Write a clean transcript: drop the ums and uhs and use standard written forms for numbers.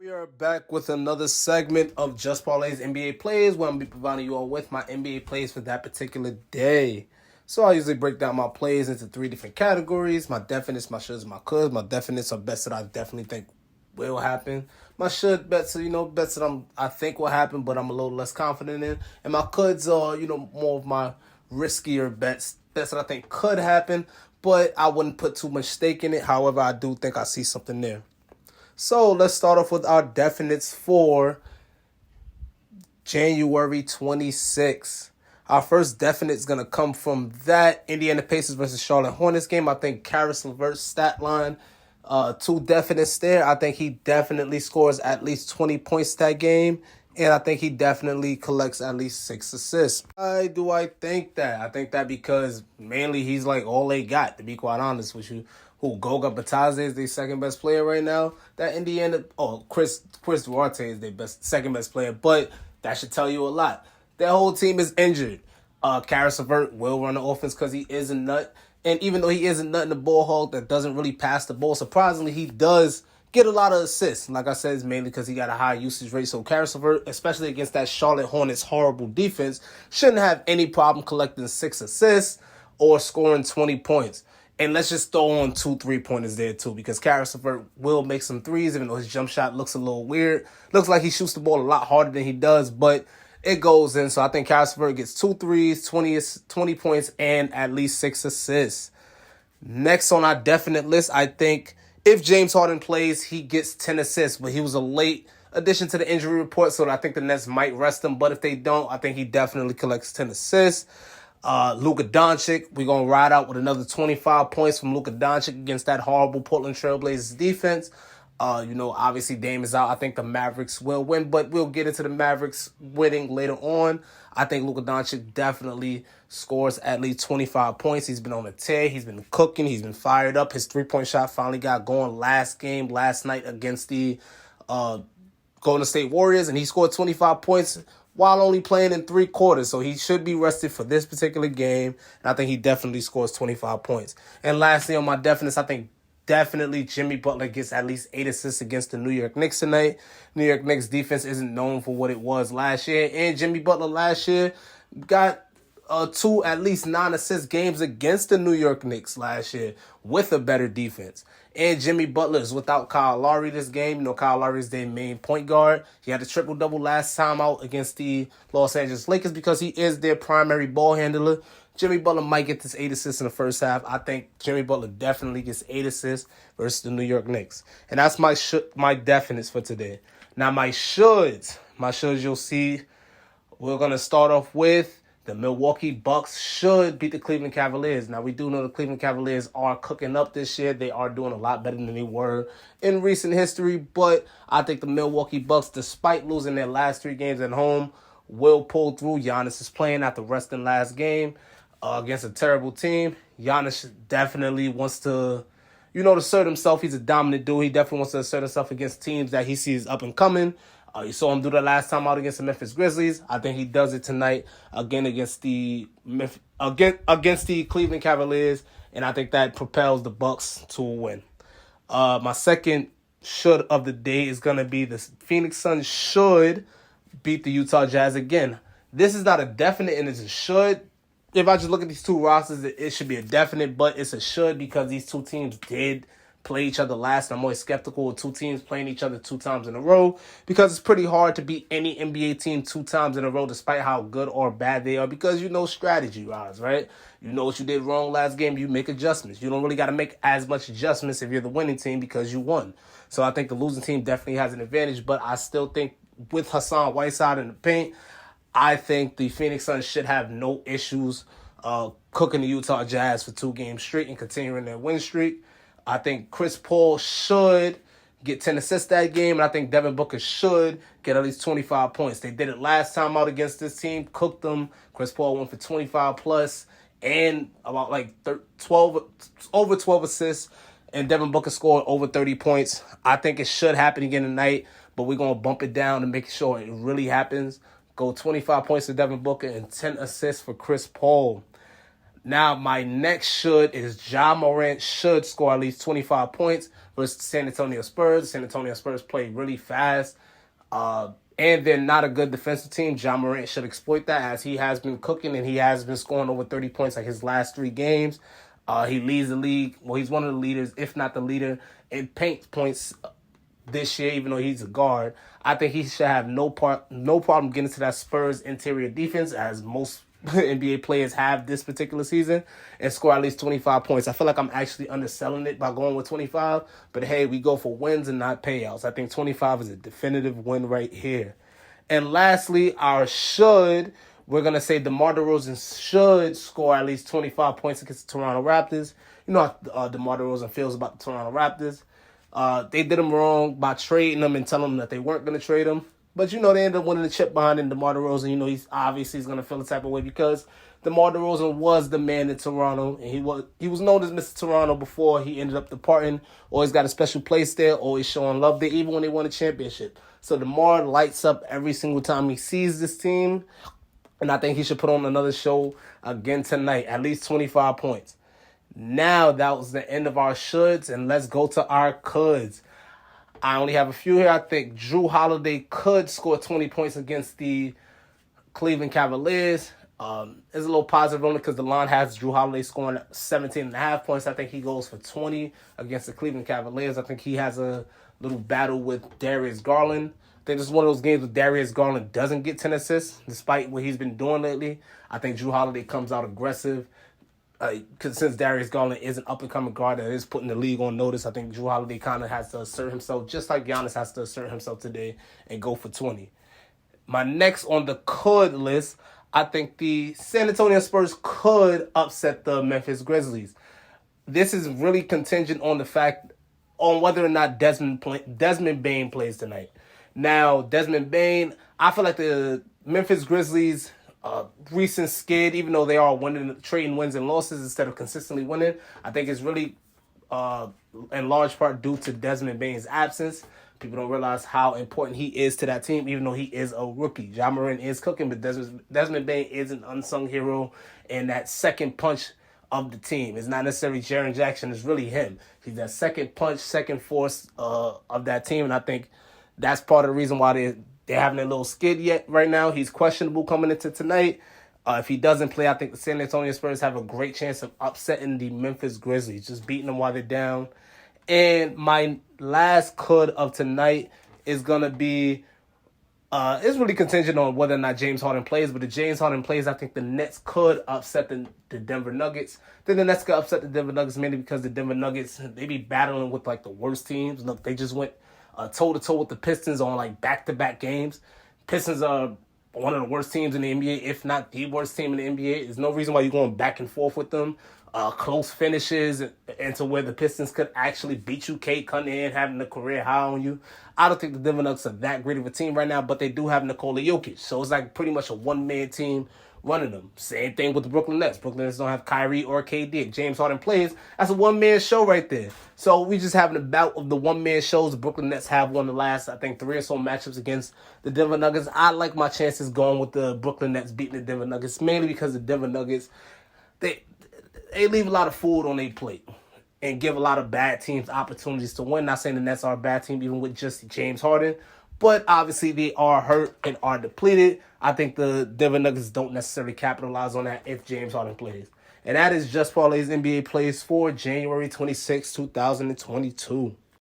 We are back with another segment of JusParlay's NBA plays, where I'm going to be providing you all with my NBA plays for that particular day. So I usually break down my plays into three different categories: my definites, my shoulds, my coulds. My definites are bets that I definitely think will happen. My should bets are, bets that I think will happen, but I'm a little less confident in. And my coulds are, more of my riskier bets that I think could happen, but I wouldn't put too much stake in it. However, I do think I see something there. So let's start off with our definites for January 26th. Our first definite is going to come from that Indiana Pacers versus Charlotte Hornets game. I think Caris LeVert's stat line, two definites there. I think he definitely scores at least 20 points that game. And I think he definitely collects at least 6 assists. Why do I think that? I think that because mainly he's like all they got, to be quite honest with you. Goga Batadze is their second best player right now. That Indiana, Chris Duarte is their second best player, but that should tell you a lot. Their whole team is injured. Caris LeVert will run the offense because he is a nut, and even though he is a nut in the ball hog that doesn't really pass the ball, surprisingly he does get a lot of assists. Like I said, it's mainly because he got a high usage rate. So Caris LeVert, especially against that Charlotte Hornets horrible defense, shouldn't have any problem collecting 6 assists or scoring 20 points. And let's just throw on 2 3-pointers there, too, because Caris LeVert will make some threes, even though his jump shot looks a little weird. Looks like he shoots the ball a lot harder than he does, but it goes in. So I think Caris LeVert gets 2 threes, 20 points, and at least 6 assists. Next on our definite list, I think if James Harden plays, he gets 10 assists, but he was a late addition to the injury report, so I think the Nets might rest him. But if they don't, I think he definitely collects 10 assists. Luka Doncic, we're going to ride out with another 25 points from Luka Doncic against that horrible Portland Trailblazers defense. Obviously Dame is out. I think the Mavericks will win, but we'll get into the Mavericks winning later on. I think Luka Doncic definitely scores at least 25 points. He's been on a tear. He's been cooking. He's been fired up. His three-point shot finally got going last night against the Golden State Warriors, and he scored 25 points while only playing in 3 quarters. So he should be rested for this particular game. And I think he definitely scores 25 points. And lastly, on my definites, I think definitely Jimmy Butler gets at least 8 assists against the New York Knicks tonight. New York Knicks defense isn't known for what it was last year. And Jimmy Butler last year got 2 at least 9 assist games against the New York Knicks last year with a better defense. And Jimmy Butler is without Kyle Lowry this game. Kyle Lowry is their main point guard. He had a triple-double last time out against the Los Angeles Lakers because he is their primary ball handler. Jimmy Butler might get this 8 assists in the first half. I think Jimmy Butler definitely gets 8 assists versus the New York Knicks. And that's my definites for today. Now my shoulds you'll see, we're going to start off with the Milwaukee Bucks should beat the Cleveland Cavaliers. Now, we do know the Cleveland Cavaliers are cooking up this year. They are doing a lot better than they were in recent history. But I think the Milwaukee Bucks, despite losing their last 3 games at home, will pull through. Giannis is playing after resting last game against a terrible team. Giannis definitely wants to, assert himself. He's a dominant dude. He definitely wants to assert himself against teams that he sees up and coming. You saw him do that last time out against the Memphis Grizzlies. I think he does it tonight again against the Cleveland Cavaliers, and I think that propels the Bucks to a win. My second should of the day is going to be the Phoenix Suns should beat the Utah Jazz again. This is not a definite, and it's a should. If I just look at these 2 rosters, it should be a definite, but it's a should because these 2 teams did play each other last. I'm always skeptical of 2 teams playing each other 2 times in a row because it's pretty hard to beat any NBA team 2 times in a row despite how good or bad they are because strategy, Roz, right? You know what you did wrong last game, you make adjustments. You don't really got to make as much adjustments if you're the winning team because you won. So I think the losing team definitely has an advantage, but I still think with Hassan Whiteside in the paint, I think the Phoenix Suns should have no issues cooking the Utah Jazz for 2 games straight and continuing their win streak. I think Chris Paul should get 10 assists that game, and I think Devin Booker should get at least 25 points. They did it last time out against this team, cooked them. Chris Paul went for 25 plus and about over 12 assists, and Devin Booker scored over 30 points. I think it should happen again tonight, but we're going to bump it down to make sure it really happens. Go 25 points to Devin Booker and 10 assists for Chris Paul. Now, my next should is Ja Morant should score at least 25 points versus San Antonio Spurs. San Antonio Spurs play really fast. And they're not a good defensive team. Ja Morant should exploit that, as he has been cooking and he has been scoring over 30 points like his last 3 games. He leads the league. Well, he's one of the leaders, if not the leader, in paint points this year, even though he's a guard. I think he should have no problem getting to that Spurs interior defense, as most NBA players have this particular season, and score at least 25 points. I feel like I'm actually underselling it by going with 25, but hey, we go for wins and not payouts. I think 25 is a definitive win right here. And lastly, we're going to say DeMar DeRozan should score at least 25 points against the Toronto Raptors. You know how DeMar DeRozan feels about the Toronto Raptors. They did him wrong by trading him and telling him that they weren't going to trade him. But, they ended up winning the chip behind him. DeMar DeRozan, he's going to feel the type of way because DeMar DeRozan was the man in Toronto. And he was known as Mr. Toronto before he ended up departing. Always got a special place there. Always showing love there, even when they won a championship. So DeMar lights up every single time he sees this team. And I think he should put on another show again tonight. At least 25 points. Now, that was the end of our shoulds. And let's go to our coulds. I only have a few here. I think Jrue Holiday could score 20 points against the Cleveland Cavaliers. It's a little positive only because the line has Jrue Holiday scoring 17.5 points. I think he goes for 20 against the Cleveland Cavaliers. I think he has a little battle with Darius Garland. I think this is one of those games where Darius Garland doesn't get 10 assists, despite what he's been doing lately. I think Jrue Holiday comes out aggressive. Because since Darius Garland is an up-and-coming guard that is putting the league on notice, I think Jrue Holiday kind of has to assert himself, just like Giannis has to assert himself today and go for 20. My next on the could list, I think the San Antonio Spurs could upset the Memphis Grizzlies. This is really contingent on whether or not Desmond Bane plays tonight. Now, Desmond Bane, I feel like the Memphis Grizzlies recent skid, even though they are trading wins and losses instead of consistently winning, I think it's really in large part due to Desmond Bane's absence. People don't realize how important he is to that team, even though he is a rookie. Ja Morant is cooking, but Desmond Bane is an unsung hero and that second punch of the team. It's not necessarily Jaren Jackson, it's really him. He's that second punch, second force of that team, and I think that's part of the reason why they're having a little skid right now. He's questionable coming into tonight. If he doesn't play, I think the San Antonio Spurs have a great chance of upsetting the Memphis Grizzlies, just beating them while they're down. And my last could of tonight is going to be, it's really contingent on whether or not James Harden plays. But if James Harden plays, I think the Nets could upset the Denver Nuggets. Then the Nets could upset the Denver Nuggets mainly because the Denver Nuggets, they be battling with like the worst teams. Look, they just went toe-to-toe with the Pistons on like back-to-back games. Pistons are one of the worst teams in the NBA, if not the worst team in the NBA. There's no reason why you're going back and forth with them. Close finishes and to where the Pistons could actually beat you. Kate Cunningham having a career high on you. I don't think the Denver Nuggets are that great of a team right now, but they do have Nikola Jokic. So it's like pretty much a one-man team running them. Same thing with the Brooklyn Nets. Brooklyn Nets don't have Kyrie or KD. If James Harden plays, that's a one-man show right there. So we just having a bout of the one-man shows. The Brooklyn Nets have won the last, I think, 3 or so matchups against the Denver Nuggets. I like my chances going with the Brooklyn Nets beating the Denver Nuggets, mainly because the Denver Nuggets, they leave a lot of food on their plate and give a lot of bad teams opportunities to win. Not saying the Nets are a bad team, even with just James Harden, but obviously they are hurt and are depleted. I think the Denver Nuggets don't necessarily capitalize on that if James Harden plays. And that is JusParlay's NBA plays for January 26, 2022.